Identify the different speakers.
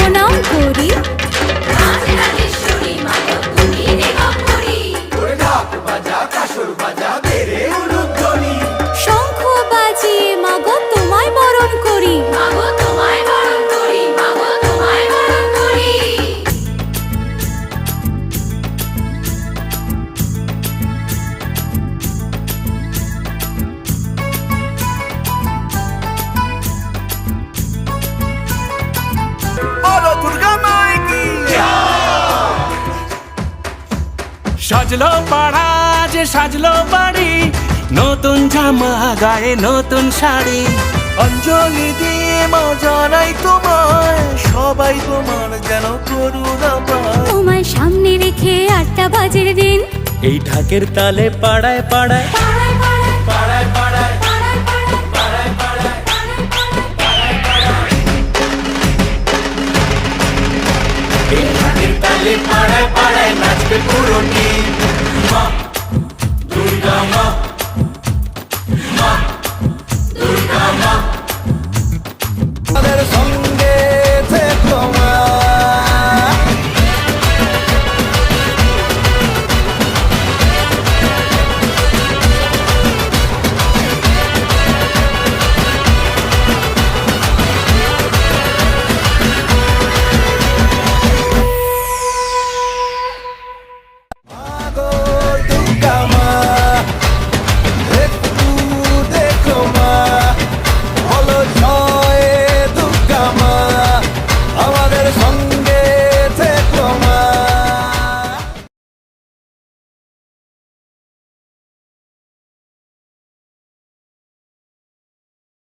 Speaker 1: প্রণাম করি। শঙ্খ বাজিয়ে মাগো তোমায় বরণ করি।
Speaker 2: সাজলো পাড়া যে সাজলো বাড়ি, নতুন জামা গায়ে নতুন শাড়ি। অঞ্জলি দিয়ে মা জানাই তোমায়, সবাই তোমার যেন করুণা পায়।
Speaker 1: তোমায় সামনে রেখে 8টা বাজের দিন,
Speaker 2: এই ঢাকের তালে পাড়ায় পাড়ায় পাড়ায় পাড়ায় এই ঢাকের তালে পাড়ায় পাড়ায় নাচবে পুরো টিম।